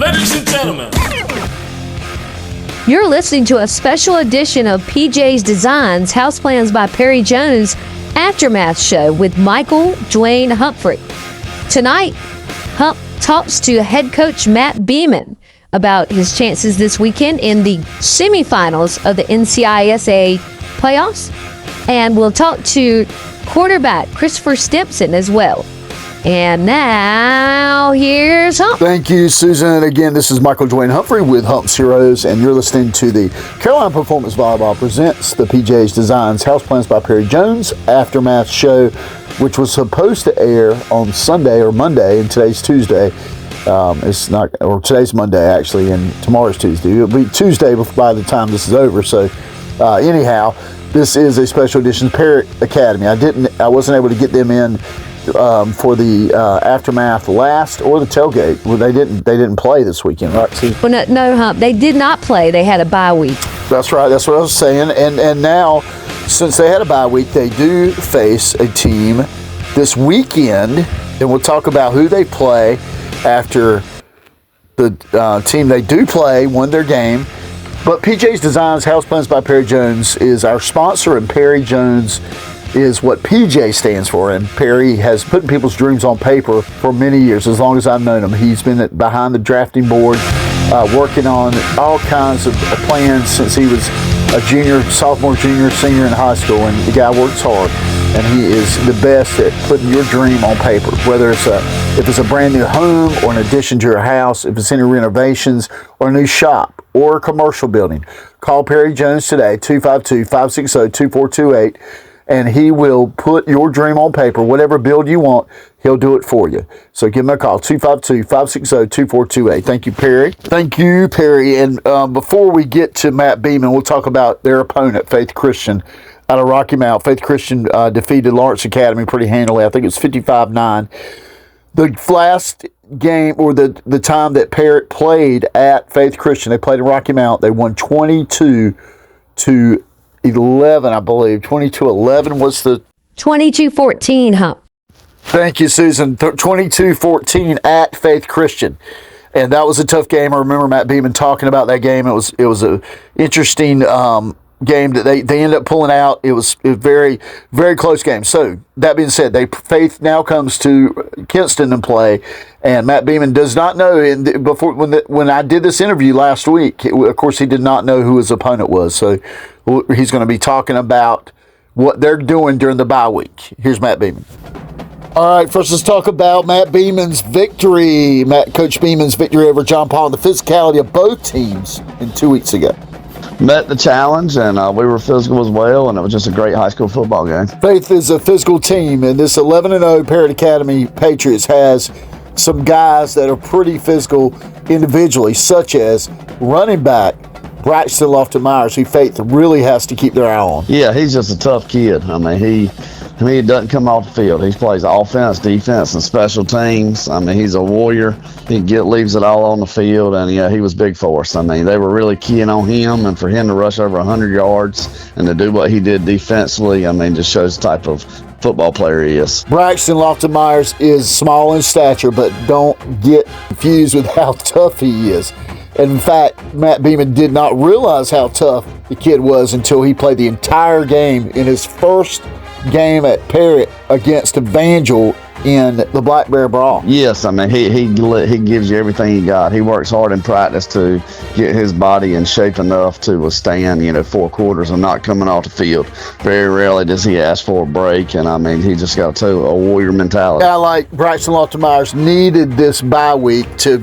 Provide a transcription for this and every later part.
Ladies and gentlemen. You're listening to a special edition of PJ's Designs Houseplans by Perry Jones Aftermath Show with Michael Dwayne Humphrey. Tonight, Hump talks to head coach Matt Beaman about his chances this weekend in the semifinals of the NCISA playoffs. And we'll talk to quarterback Christopher Stimpson as well. And now, here's Hump. Thank you, Susan. Again, this is Michael Dwayne Humphrey with Hump's Heroes, and you're listening to the Carolina Performance Volleyball presents the PJ's Designs Houseplans by Perry Jones Aftermath Show, which was supposed to air on Sunday or Monday, and today's Tuesday. It's not, or today's Monday actually, and tomorrow's Tuesday. It'll be Tuesday by the time this is over. So, anyhow, this is a special edition of Parrott Academy. I wasn't able to get them in for the aftermath last or the tailgate. Well, they didn't play this weekend, right? See? Well, no, Hump. They did not play. They had a bye week. That's right. That's what I was saying. And now, since they had a bye week, they do face a team this weekend, and we'll talk about who they play after the team they do play won their game. But PJ's Designs Houseplans by Perry Jones is our sponsor, and Perry Jones is what PJ stands for. And Perry has put people's dreams on paper for many years, as long as I've known him. He's been behind the drafting board, working on all kinds of plans since he was a junior, sophomore, junior, senior in high school. And the guy works hard, and he is the best at putting your dream on paper, whether it's if it's a brand new home or an addition to your house, if it's any renovations or a new shop or a commercial building. Call Perry Jones today, 252-560-2428, and he will put your dream on paper. Whatever build you want, he'll do it for you. So give him a call, 252-560-2428. Thank you, Perry. Thank you, Perry. And before we get to Matt Beaman, we'll talk about their opponent, Faith Christian, out of Rocky Mount. Faith Christian defeated Lawrence Academy pretty handily. I think it's 55-9. The last game, or the time that Parrott played at Faith Christian, they played in Rocky Mount. They won 22-11, I believe. 22-11 was the... 22-14, Hump. Thank you, Susan. 22-14 at Faith Christian. And that was a tough game. I remember Matt Beaman talking about that game. It was a interesting game that they ended up pulling out. It was a very, very close game. So, that being said, Faith now comes to Kinston and play, and Matt Beaman does not know. And before when I did this interview last week, of course, he did not know who his opponent was. So, he's going to be talking about what they're doing during the bye week. Here's Matt Beaman. All right, first let's talk about Matt Beaman's victory. Coach Beaman's victory over John Paul and the physicality of both teams 2 weeks ago. Met the challenge, and we were physical as well, and it was just a great high school football game. Faith is a physical team, and this 11-0 Parrott Academy Patriots has some guys that are pretty physical individually, such as running back Braxton Lofton-Myers, who Faith really has to keep their eye on. Yeah, he's just a tough kid. I mean, he doesn't come off the field. He plays offense, defense, and special teams. I mean, he's a warrior. He leaves it all on the field, and yeah, he was big for us. I mean, they were really keying on him, and for him to rush over 100 yards and to do what he did defensively, I mean, just shows the type of football player he is. Braxton Lofton-Myers is small in stature, but don't get confused with how tough he is. And in fact, Matt Beaman did not realize how tough the kid was until he played the entire game in his first game at Parrott against Evangel in the Black Bear Brawl. Yes, I mean, he gives you everything he got. He works hard in practice to get his body in shape enough to withstand, 4 quarters of not coming off the field. Very rarely does he ask for a break, and I mean, he just got a warrior mentality. I like Braxton Lofton-Myers needed this bye week to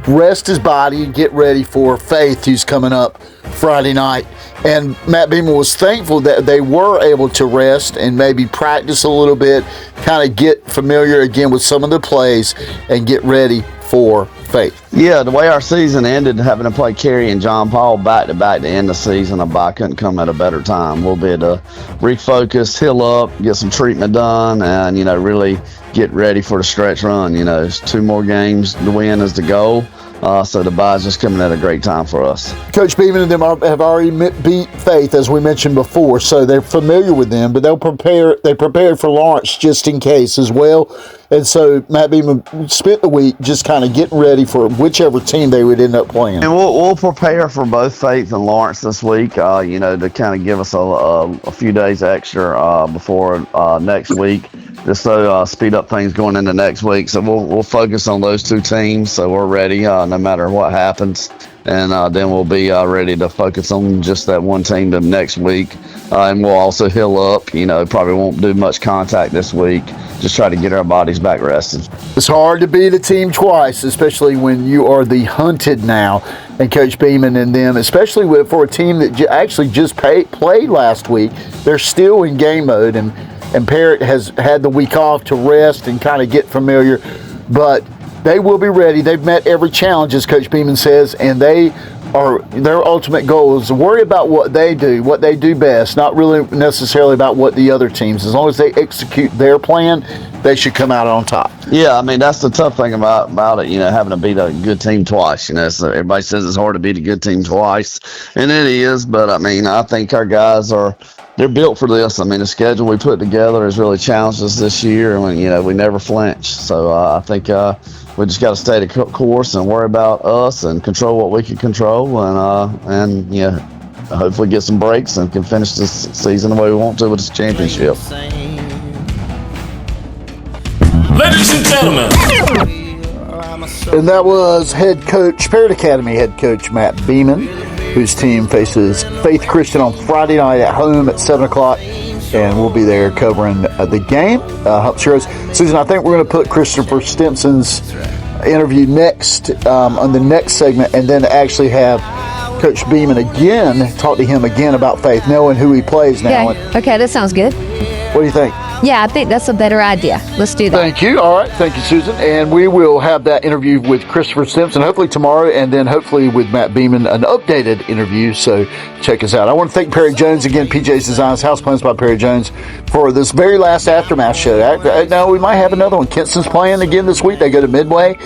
rest his body and get ready for Faith, who's coming up Friday night. And Matt Beaman was thankful that they were able to rest and maybe practice a little bit, kind of get familiar again with some of the plays and get ready for Faith. Yeah, the way our season ended, having to play Cary and John Paul back-to-back to end the season, a bye couldn't come at a better time. We'll be able to refocus, heal up, get some treatment done, and, really get ready for the stretch run. There's 2 more games to win is the goal. So the bye's just coming at a great time for us. Coach Beaman and them have already beat Faith, as we mentioned before, so they're familiar with them, but they prepared for Lawrence just in case as well. And so Matt Beaman spent the week just kind of getting ready for whichever team they would end up playing. And we'll prepare for both Faith and Lawrence this week, to kind of give us a few days extra before next week, just so speed up things going into next week. So we'll focus on those two teams, so we're ready no matter what happens. And then we'll be ready to focus on just that one team the next week. And we'll also heal up. Probably won't do much contact this week. Just try to get our bodies back rested. It's hard to beat a team twice, especially when you are the hunted now. And Coach Beaman and them, especially for a team that actually just played last week, they're still in game mode. And Parrott has had the week off to rest and kind of get familiar. But they will be ready. They've met every challenge, as Coach Beaman says, and their ultimate goal is to worry about what they do best, not really necessarily about what the other teams. As long as they execute their plan, they should come out on top. Yeah, that's the tough thing about it, having to beat a good team twice. So everybody says it's hard to beat a good team twice, and it is, but I think our guys they're built for this. The schedule we put together has really challenged us this year, and we never flinch. So I think we just got to stay the course and worry about us and control what we can control, and hopefully get some breaks and can finish this season the way we want to with this championship. Ladies and gentlemen. And that was Parrott Academy head coach Matt Beaman, whose team faces Faith Christian on Friday night at home at 7 o'clock. And we'll be there covering the game. Hump Heroes. Susan, I think we're going to put Christopher Stimpson's interview next on the next segment, and then actually have Coach Beaman again, talk to him again about Faith, knowing who he plays now. Okay, that sounds good. What do you think? Yeah, I think that's a better idea. Let's do that. Thank you. All right. Thank you, Susan. And we will have that interview with Christopher Simpson hopefully tomorrow, and then hopefully with Matt Beaman, an updated interview. So check us out. I want to thank Perry Jones again, PJ's Designs, House Plans by Perry Jones, for this very last Aftermath show. Now, we might have another one. Kinston's playing again this week. They go to Midway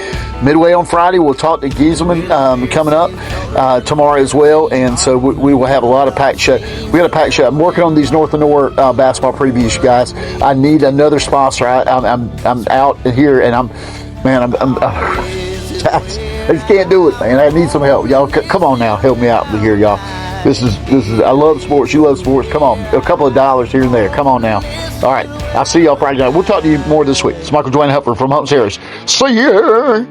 on Friday. We'll talk to Gieselman coming up tomorrow as well. And so we will have a lot of packed show. We got a packed show. I'm working on these North and North basketball previews, guys. I need another sponsor. I'm out here, and I just can't do it, man. I need some help, y'all. Come on now, help me out here, y'all. This is. I love sports. You love sports. Come on, a couple of dollars here and there. Come on now. All right, I'll see y'all Friday night. We'll talk to you more this week. It's Michael Dwayne Humphrey from Hump Heroes. See ya.